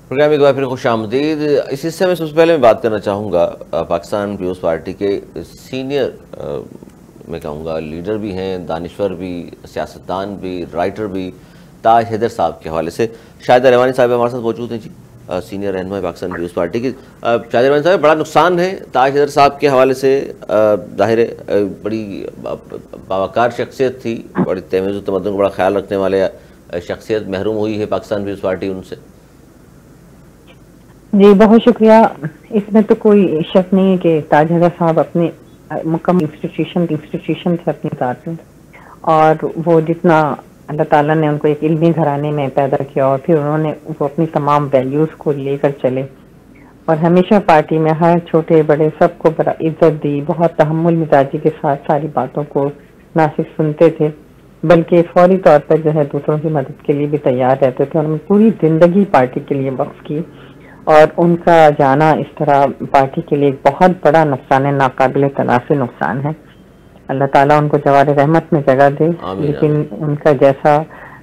Programme एक बार फिर खुशामदीद। इस हिस्से में सबसे पहले मैं बात करना चाहूँगा पाकिस्तान पीपल्स पार्टी के सीनियर मैं कहूँगा लीडर भी हैं, दानिश्वर भी, सियासतदान भी, राइटर भी, ताज हैदर साहब के हवाले से। शाहिदा रहमानी साहब हमारे साथ मौजूद हैं जी, सीनियर रहनुमा पाकिस्तान पीपल्स पार्टी की। शाहिदा रहमानी साहब, बड़ा नुकसान है ताज हैदर साहब के हवाले से, ज़ाहिर है बड़ी बावकार शख्सियत थी, बड़ी तमीज़ तमद्दुन का बड़ा ख्याल रखने वाले शख्सियत महरूम हुई है पाकिस्तान पीपल्स पार्टी उनसे। जी बहुत शुक्रिया। इसमें तो कोई शक नहीं है कि ताज हैदर साहब अपने मुकम्मल इंस्टीट्यूशन से अपनी जात में, और वो जितना अल्लाह ताला ने उनको एक इल्मी घराने में पैदा किया और फिर उन्होंने वो अपनी तमाम वैल्यूज़ को लेकर चले और हमेशा पार्टी में हर छोटे बड़े सबको बड़ा इज्जत दी, बहुत तहम्मुल मिजाजी के साथ सारी बातों को ना सिर्फ सुनते थे बल्कि फौरी तौर पर जो है दूसरों की मदद के लिए भी तैयार रहते थे। उन्होंने पूरी जिंदगी पार्टी के लिए वक्फ की और उनका जाना इस तरह पार्टी के लिए एक बहुत बड़ा नुकसान है, नाकाबिले तलाफी नुकसान है। अल्लाह ताला उनको जवार रहमत में जगह दे, लेकिन उनका जैसा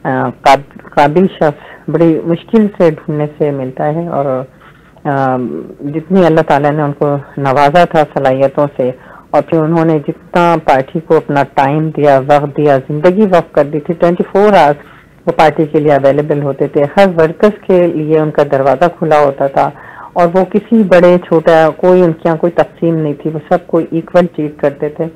काबिल शख्स बड़ी मुश्किल से ढूंढने से मिलता है। और जितनी अल्लाह ताला ने उनको नवाजा था सलाहियतों से, और फिर उन्होंने जितना पार्टी को अपना टाइम दिया, वक्त दिया, जिंदगी वक्त कर दी थी, 24 आवर्स वो पार्टी के लिए अवेलेबल होते थे, हर वर्कर्स के लिए उनका दरवाजा खुला होता था और वो किसी बड़े छोटा कोई उनके यहाँ कोई तकसीम नहीं थी, वो सबको इक्वल ट्रीट करते थे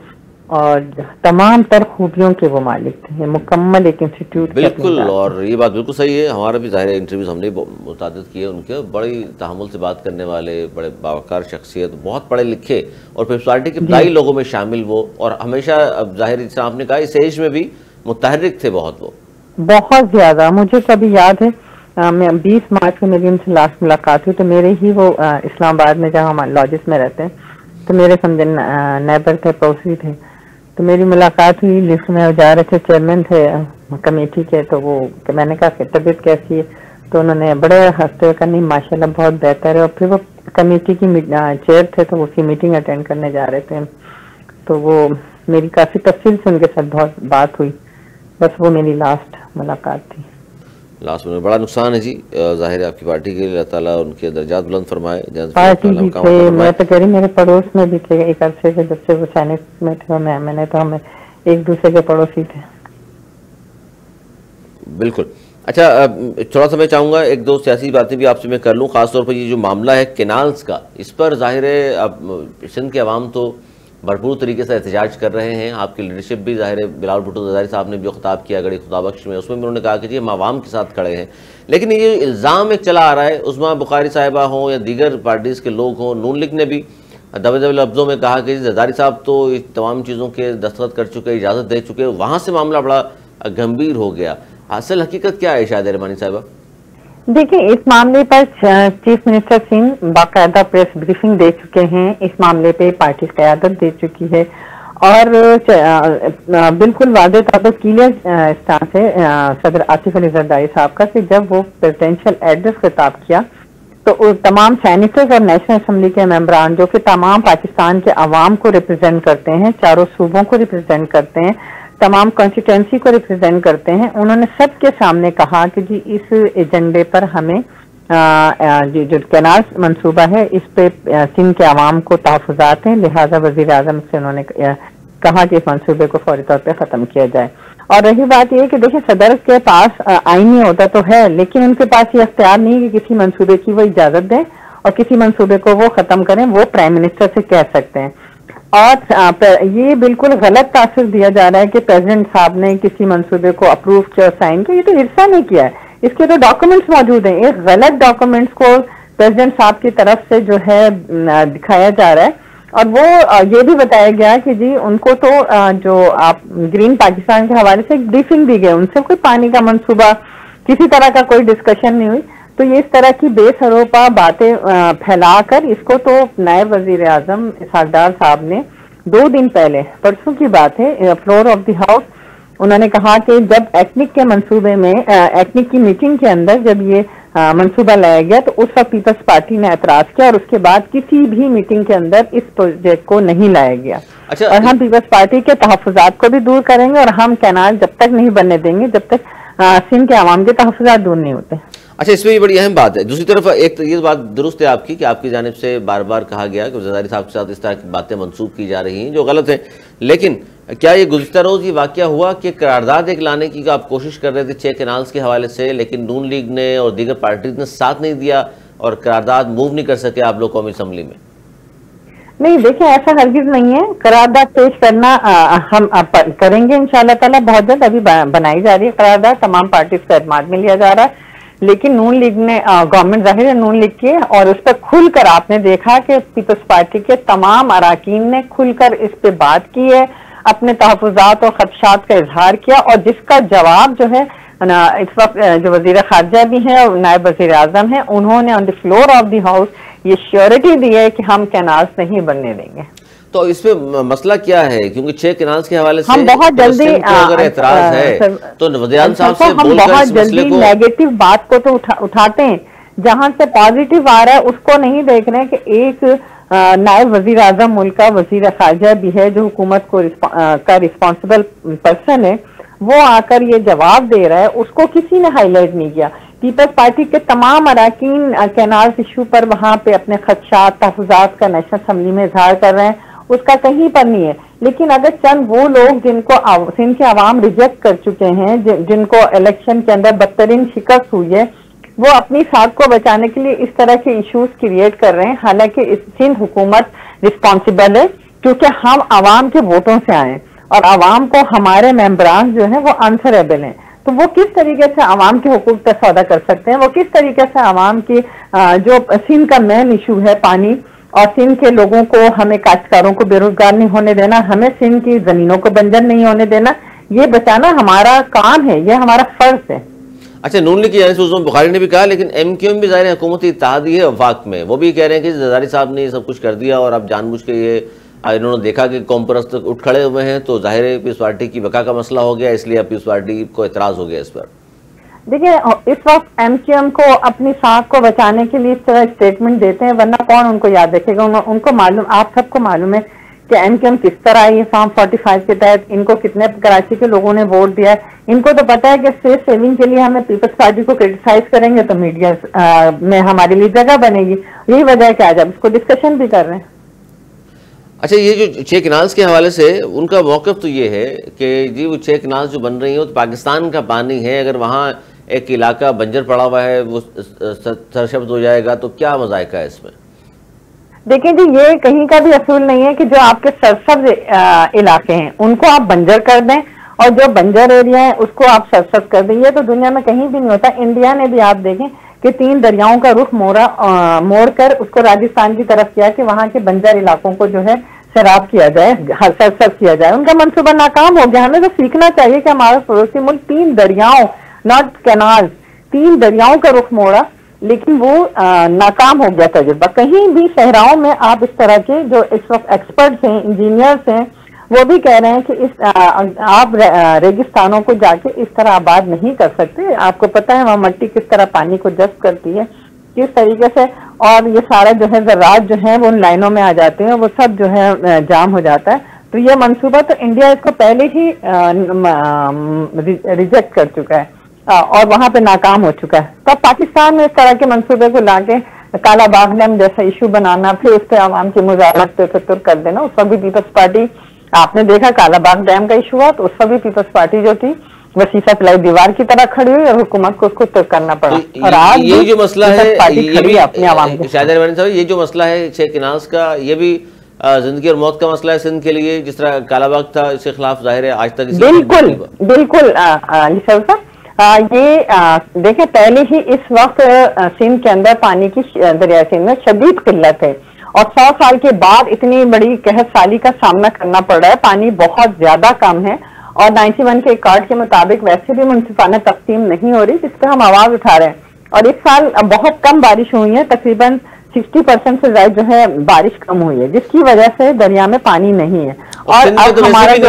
और तमाम तर खूबियों के वो मालिक थे, मुकम्मल एक इंस्टीट्यूट। बिल्कुल, और ये बात बिल्कुल सही है। हमारा भी ज़ाहिर इंटरव्यूज हमने मुतादिद किए उनके, बड़ी तहम्मुल से बात करने वाले, बड़े बावकार शख्सियत, बहुत पढ़े लिखे और पीपल्स पार्टी के इब्तदाई लोगों में शामिल वो, और हमेशा अब ज़ाहिर जैसे आपने कहा इस एज में भी मुतहर्रिक थे बहुत, वो बहुत ज्यादा। मुझे कभी याद है मैं 20 मार्च को मेरी उनसे लास्ट मुलाकात हुई, तो मेरे ही वो इस्लामाबाद में जहाँ हम लॉजिस में रहते हैं, तो मेरे समझे नेबर थे, पड़ोसी थे, तो मेरी मुलाकात हुई। लिफ्ट में जा रहे थे, चेयरमैन थे कमेटी के, तो वो मैंने कहा कि तबीयत कैसी है, तो उन्होंने बड़े हंसते हुए कहा नहीं माशाल्लाह बहुत बेहतर है। और फिर वो कमेटी की चेयर थे, तो उसकी मीटिंग अटेंड करने जा रहे थे, तो वो मेरी काफी तफसील से उनके साथ बहुत बात हुई। बस वो मेरी लास्ट मुलाकात थी। लास्ट में बड़ा नुकसान है जी, जाहिर है आपकी पार्टी के लिए, अल्लाह ताला उनके दर्जात बुलंद फरमाए। पार्टी भी थे, मैं तो कह रही मेरे पड़ोस में भी थे एक अरसे से, जब से वो सैनिक में थे और मैंने तो हम एक दूसरे के पड़ोसी थे। बिल्कुल। अच्छा, थोड़ा सा मैं चाहूँगा एक दो सियासी बातें भी आपसे मैं कर लूँ, खासतौर पर ये जो मामला है केनाल्स का, इस पर जाहिर है अब सिंध के अवाम तो भरपूर तरीके से एहतजाज कर रहे हैं। आपकी लीडरशिप भी जाहिर है, बिलावल भुट्टो ज़रदारी साहब ने जो खिताब किया गड़ी खुदाबख्श में, उसमें भी उन्होंने कहा कि जी हम आवाम के साथ खड़े हैं। लेकिन ये इल्ज़ाम एक चला आ रहा है, उस्मा बुखारी साहिबा हों या दीगर पार्टीज़ के लोग हों, नून लीग ने भी दबे दबे लफ्ज़ों में कहा कि ज़रदारी साहब तो इस तमाम चीज़ों के दस्तखत कर चुके, इजाज़त दे चुके, वहाँ से मामला बड़ा गंभीर हो गया। असल हकीकत क्या है शाहिदा रहमानी साहिबा? देखिए, इस मामले पर चीफ मिनिस्टर सिंह बाकायदा प्रेस ब्रीफिंग दे चुके हैं, इस मामले पे पार्टी क़यादत दे चुकी है और बिल्कुल वाज़ेह तौर पर क्लियर स्टांस है सदर आसिफ अली ज़रदारी साहब का कि जब वो प्रेसिडेंशियल एड्रेस खिताब किया तो तमाम सेनेटर्स और नेशनल असम्बली के मेंबरान जो कि तमाम पाकिस्तान के अवाम को रिप्रेजेंट करते हैं, चारों सूबों को रिप्रेजेंट करते हैं, तमाम कॉन्स्टिट्यूंसी को रिप्रेजेंट करते हैं, उन्होंने सबके सामने कहा कि जी इस एजेंडे पर हमें जो कैनाल मंसूबा है इस पे सिंध के अवाम को तहफ़्फ़ुज़ात हैं, लिहाजा वज़ीर आज़म से उन्होंने कहा कि इस मंसूबे को फौरी तौर पे ख़त्म किया जाए। और रही बात यह कि देखिए सदर के पास आईनी होता तो है, लेकिन उनके पास ये अख्तियार नहीं है कि किसी मंसूबे की वो इजाज़त दें और किसी मंसूबे को वो ख़त्म करें। वो प्राइम मिनिस्टर से कह सकते हैं। और ये बिल्कुल गलत तासर दिया जा रहा है कि प्रेसिडेंट साहब ने किसी मंसूबे को अप्रूव किया, साइन किया, ये तो इरसा ने किया है, इसके तो डॉक्यूमेंट्स मौजूद हैं। एक गलत डॉक्यूमेंट्स को प्रेसिडेंट साहब की तरफ से जो है दिखाया जा रहा है और वो ये भी बताया गया कि जी उनको तो जो आप ग्रीन पाकिस्तान के हवाले से एक ब्रीफिंग दी गई, उनसे कोई पानी का मंसूबा किसी तरह का कोई डिस्कशन नहीं हुई। तो ये इस तरह की बेसरोपा बातें फैलाकर इसको तो नायब वजीर आजम इसहाक डार साहब ने 2 दिन पहले, परसों की बात है, फ्लोर ऑफ द हाउस उन्होंने कहा कि जब एटनिक के मंसूबे में एटनिक की मीटिंग के अंदर जब ये मंसूबा लाया गया तो उस वक्त पीपल्स पार्टी ने एतराज किया और उसके बाद किसी भी मीटिंग के अंदर इस प्रोजेक्ट को नहीं लाया गया। अच्छा, और हम पीपल्स पार्टी के तहफ़्फ़ुज़ात को भी दूर करेंगे और हम कैनाल जब तक नहीं बनने देंगे जब तक सिंध के अवाम के तहफ़्फ़ुज़ात दूर नहीं होते। अच्छा, इसमें ये बड़ी अहम बात है। दूसरी तरफ एक तो ये बात दुरुस्त है आपकी कि आपकी जानिब से बार बार कहा गया कि जरदारी साहब के साथ इस तरह की बातें मंसूब की जा रही हैं जो गलत है, लेकिन क्या ये गुज़िश्ता रोज़ ये वाक़या हुआ कि करारदाद एक लाने की आप कोशिश कर रहे थे 6 कैनाल्स के हवाले से, लेकिन नून लीग ने और दीगर पार्टीज ने साथ नहीं दिया और करारदाद मूव नहीं कर सके आप लोग कौमी असम्बली में? नहीं, देखिए ऐसा हरगिज नहीं है। करारदाद पेश करना हम करेंगे इंशाल्लाह ताला बहुत जल्द। अभी बनाई जा रही है करारदाद, तमाम पार्टीज का एतमाद में लिया जा रहा है, लेकिन नून लीग ने गवर्नमेंट जाहिर है नून लीग की और उस पर खुलकर आपने देखा कि पीपल्स पार्टी के तमाम अराकीन ने खुलकर इस पे बात की है, अपने तहफ़्फ़ुज़ात और खदशात का इजहार किया, और जिसका जवाब जो है इस वक्त जो वजीर खारजा भी हैं और नायब वजीर आजम हैं, उन्होंने on the floor of the house ये श्योरिटी दी है कि हम कैनाल्स नहीं बनने देंगे। तो इसमें मसला क्या है? क्योंकि 6 कैनाल्स के हवाले से हम बहुत जल्दी अगर एतराज है तो वज़ीर-ए-आज़म साहब से हम बहुत जल्दी नेगेटिव बात को तो उठाते हैं, जहां से पॉजिटिव आ रहा है उसको नहीं देख रहे हैं कि एक नायब वजीर आजम मुल्क का वजीर खारजा भी है जो हुकूमत को का रिस्पॉन्सिबल पर्सन है, वो आकर ये जवाब दे रहा है, उसको किसी ने हाईलाइट नहीं किया। पीपल्स पार्टी के तमाम अराकीन कैनाल्स इशू पर वहां पे अपने खदशात तहफ़्फ़ुज़ात का नेशनल असम्बली में इजहार कर रहे हैं, उसका कहीं पर नहीं है। लेकिन अगर चंद वो लोग जिनको सिंध के अवाम रिजेक्ट कर चुके हैं, जिनको इलेक्शन के अंदर बदतरीन शिकस्त हुई है, वो अपनी साख को बचाने के लिए इस तरह के इश्यूज क्रिएट कर रहे हैं, हालांकि इस सिंध हुकूमत रिस्पॉन्सिबल है क्योंकि हम अवाम के वोटों से आए और अवाम को हमारे मेंबरान जो है वो आंसरेबल हैं। तो वो किस तरीके से अवाम के हुकूक का सौदा कर सकते हैं, वो किस तरीके से अवाम की जो सिंध का मेन इशू है पानी, और सिंध के लोगों को, हमें काश्तकारों को बेरोजगार नहीं होने देना, हमें सिंध की जमीनों को बंजर नहीं होने देना, ये बचाना हमारा काम है, ये हमारा फर्ज है। अच्छा, नून लीग की जानिब से उस्मान बुखारी ने भी कहा, लेकिन एमक्यूएम भी ज़ाहिर हुकूमती इत्तेहादी है वफाक में, वो भी कह रहे हैं कि जरदारी साहब ने सब कुछ कर दिया और अब जानबूझ के ये इन्होंने देखा कि कौम परस्त उठ खड़े हुए हैं तो जाहिर है पीपल्स पार्टी की बका का मसला हो गया, इसलिए अब पीपल्स पार्टी को एतराज़ हो गया इस पर। देखिए, इस वक्त एमक्यूएम को अपनी साख को बचाने के लिए इस तरह स्टेटमेंट देते हैं, वरना कौन उनको याद रखेगा। उनको मालूम, आप सबको मालूम है कि एमक्यूएम किस तरह आई है फॉर्म 45 के तहत, इनको कितने कराची के लोगों ने वोट दिया है, इनको तो पता है कि स्पेस सेविंग के लिए हमें पीपल्स पार्टी को क्रिटिसाइज करेंगे तो मीडिया में हमारे लिए जगह बनेगी। यही वजह है कि आज आप इसको डिस्कशन भी कर रहे हैं। अच्छा, ये जो 6 कैनाल्स के हवाले से उनका मौक़िफ़ तो ये है कि जी वो 6 कैनाल्स जो बन रही हैं वो तो पाकिस्तान का पानी है, अगर वहाँ एक इलाका बंजर पड़ा हुआ है वो सरशब्द हो जाएगा तो क्या मज़ायका है इसमें? देखिए जी, ये कहीं का भी असूल नहीं है कि जो आपके सरसब्ज इलाके हैं उनको आप बंजर कर दें और जो बंजर एरिया है उसको आप सरसब्ज कर दें। ये तो दुनिया में कहीं भी नहीं होता। इंडिया ने भी आप देखें कि 3 दरियाओं का रुख मोड़ कर उसको राजस्थान की तरफ किया कि वहां के बंजर इलाकों को जो है सैराब किया जाए, सरसब्ज किया जाए। उनका मंसूबा नाकाम हो गया। हमें तो सीखना चाहिए कि हमारा पड़ोसी मुल्क 3 दरियाओं, नॉट कैनाल, 3 दरियाओं का रुख मोड़ा, लेकिन वो नाकाम हो गया तजुर्बा। कहीं भी सहराओं में आप इस तरह के जो इस वक्त एक्सपर्ट्स हैं, इंजीनियर्स हैं, वो भी कह रहे हैं कि आप रेगिस्तानों को जाके इस तरह आबाद नहीं कर सकते। आपको पता है वहाँ मिट्टी किस तरह पानी को जब्त करती है, किस तरीके से, और ये सारा जो है ज़रात जो है वो उन लाइनों में आ जाते हैं, वो सब जो है जाम हो जाता है। तो ये मंसूबा तो इंडिया इसको पहले ही रिजेक्ट कर चुका है और वहां पे नाकाम हो चुका है। तो पाकिस्तान में इस तरह के मंसूबे को लाके काला बाग डैम जैसा इशू बनाना, फिर उस पर आवाम की मुजाहरत पे फितुर कर देना। उस वक्त भी पीपल्स पार्टी, आपने देखा काला बाग डैम का इशू हुआ तो उस वक्त भी पीपल्स पार्टी जो थी वो शीशा पिलाई दीवार की तरह खड़ी हुई और हुकूमत को उसको तय करना पड़ा। और आज ये जो मसला है, ये भी अपने आवाम के साहब, ये जो मसला है 6 कैनाल्स का, ये भी जिंदगी और मौत का मसला है सिंध के लिए, जिस तरह काला बाग था इसके खिलाफ जाहिर है आज तक बिल्कुल बिल्कुल ये देखें, पहले ही इस वक्त सिंध के अंदर पानी की दरिया सिंध में शदीद किल्लत है और 100 साल के बाद इतनी बड़ी कहत साली का सामना करना पड़ रहा है। पानी बहुत ज्यादा कम है और 91 के रिकॉर्ड के मुताबिक वैसे भी मुनसिफाना तकसीम नहीं हो रही, जिस पर हम आवाज उठा रहे हैं। और इस साल बहुत कम बारिश हुई है, तकरीबन 60% से ज्यादा जो है बारिश कम हुई है, जिसकी वजह से दरिया में पानी नहीं है। और अब हमारा जो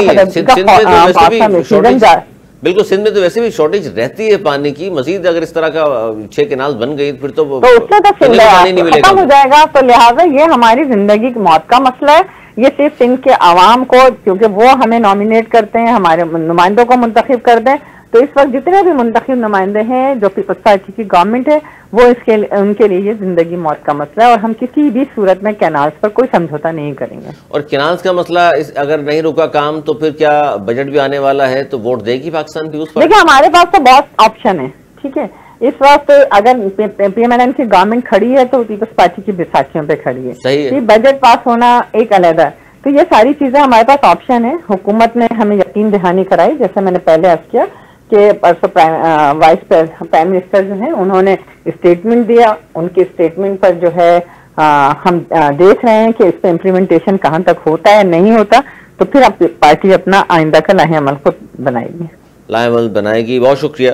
बिल्कुल सिंध में तो वैसे भी शॉर्टेज रहती है पानी की, मजीद अगर इस तरह का 6 कैनाल बन गई फिर तो उससे तो खत्म हो जाएगा। तो लिहाजा ये हमारी जिंदगी की मौत का मसला है। ये सिर्फ सिंध के आवाम को, क्योंकि वो हमें नॉमिनेट करते हैं, हमारे नुमाइंदों को मुंतखब करते हैं, तो इस वक्त जितने भी मुंतखब नुमाइंदे हैं जो पीपल्स पार्टी की गवर्नमेंट है, वो इसके उनके लिए ये जिंदगी मौत का मसला है और हम किसी भी सूरत में कैनाल्स पर कोई समझौता नहीं करेंगे। और कैनाल्स का मसला अगर नहीं रुका काम तो फिर क्या बजट भी आने वाला है तो वोट देगी पाकिस्तान पीपुल्स पार्टी? देखिए, हमारे पास तो बहुत ऑप्शन है, ठीक है। इस वक्त अगर PMNN की गवर्नमेंट खड़ी है तो पीपल्स पार्टी की बैसाखियों पे खड़ी है, सही है। बजट पास होना एक अलग है। तो ये सारी चीजें हमारे पास ऑप्शन है। हुकूमत ने हमें यकीन दहानी कराई, जैसे मैंने पहले अर्ज किया कि परसों प्राइम मिनिस्टर जो है उन्होंने स्टेटमेंट दिया। उनके स्टेटमेंट पर जो है हम देख रहे हैं कि इस पर इम्प्लीमेंटेशन कहाँ तक होता है नहीं होता, तो फिर पार्टी अपना आइंदा का लाहे अमल को बनाएगी, लाएमल बनाएगी। बहुत शुक्रिया।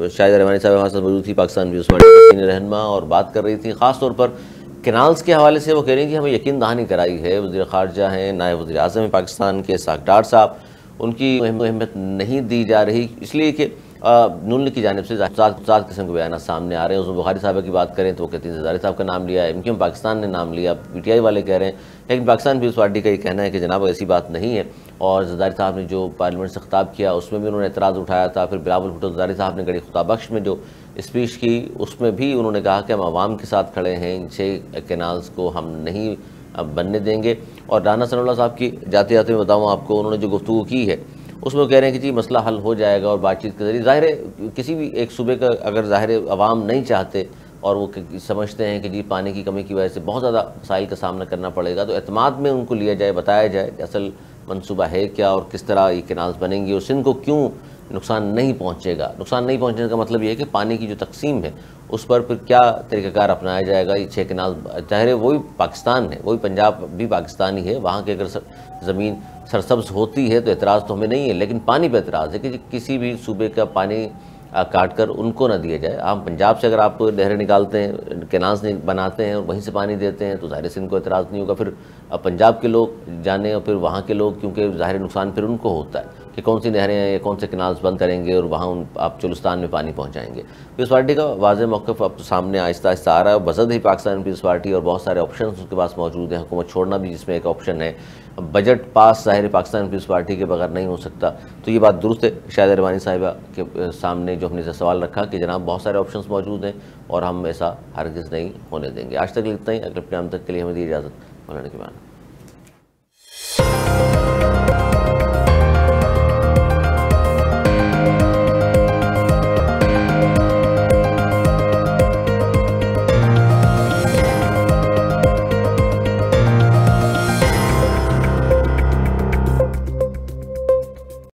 शाहिदा रहमानी साहब हमारे साथ मौजूद थी, पाकिस्तान पीपुल्स पार्टी की सीनियर रहनुमा, और बात कर रही थी ख़ास तौर पर कैनाल्स के हवाले से। वो कह रही हैं कि हमें यकीन दहानी कराई है। वज़ीर ख़ारजा हैं, नायब वज़ीर आज़म हैं पाकिस्तान के इस्हाक़ डार साहब, उनकी अहमियत नहीं दी जा रही, इसलिए कि नून लीग की जानिब से ज़ात किस्म के बयान सामने आ रहे हैं। उसमें बुखारी साहब की बात करें तो वो कहती हैं ज़रदारी साहब का नाम लिया, MQM पाकिस्तान ने नाम लिया, PTI वाले कह रहे हैं, लेकिन पाकिस्तान पीपुल्स पार्टी का ये कहना है कि जनाब ऐसी बात नहीं है। और ज़रदारी साहब ने जो पार्लियामेंट से खिताब किया उसमें भी उन्होंने एतराज़ उठाया था। फिर बिलावल भुट्टो ज़रदारी साहब ने गड़ी खुताब बख्श में जो स्पीच की उसमें भी उन्होंने कहा कि हम आवाम के साथ खड़े हैं, इन 6 कैनाल्स को हम नहीं बनने देंगे। और राना सनाउल्लाह साहब की जाते जाते मैं बताऊँ आपको, उन्होंने जो गुफ्तगू की है उसमें वो कह रहे हैं कि जी मसला हल हो जाएगा और बातचीत के जरिए। ज़ाहिर है किसी भी एक सूबे का अगर ज़ाहिर अवाम नहीं चाहते और वो समझते हैं कि जी पानी की कमी की वजह से बहुत ज़्यादा मसाइल का सामना करना पड़ेगा, तो एतमाद में उनको लिया जाए, बताया जाए असल मंसूबा है क्या और किस तरह ये कैनाल्स बनेंगी और सिंध को क्यों नुकसान नहीं पहुँचेगा। नुकसान नहीं पहुँचने का मतलब ये है कि पानी की जो तकसीम है उस पर फिर क्या तरीक़ाकार अपनाया जाएगा। ये 6 कैनाल ज़ाहिर है वही पाकिस्तान है, वही पंजाब भी पाकिस्तानी है, वहाँ की अगर ज़मीन सरसब्ज होती है तो एतराज़ तो हमें नहीं है, लेकिन पानी पर एतराज़ है कि किसी भी सूबे का पानी काट कर उनको ना दिया जाए। हम पंजाब से अगर आप नहरें निकालते हैं, कैनाल्स बनाते हैं और वहीं से पानी देते हैं तो ज़ाहिर सिंध को एतराज़ नहीं होगा। फिर पंजाब के लोग जाने और फिर वहाँ के लोग, क्योंकि ज़ाहिर नुकसान फिर उनको होता है कि कौन सी नहरें हैं या कौन से कैनाल्स बंद करेंगे और वहाँ आप चुलिस्तान में पानी पहुँचाएँगे। पीपुल्स पार्टी का वाज़ेह मौक़िफ़ अब सामने आहिस्ता आहिस्ता आ रहा है। बज़द ही पाकिस्तान पीपुल्स पार्टी और बहुत सारे ऑप्शन उसके पास मौजूद हैं, हुकूमत छोड़ना भी जिसमें एक ऑप्शन है। बजट पास ज़ाहिर पाकिस्तान पीपुल्स पार्टी के बगैर नहीं हो सकता, तो ये बात दुरुस्त है। शाहिदा रहमानी साहिबा के सामने जो हमने सवाल रखा कि जनाब बहुत सारे ऑप्शंस मौजूद हैं और हम ऐसा हरगिज़ नहीं होने देंगे। आज तक इतना ही, अगले प्रोग्राम तक के लिए हमें दी इजाज़त। मौलाना के बाद।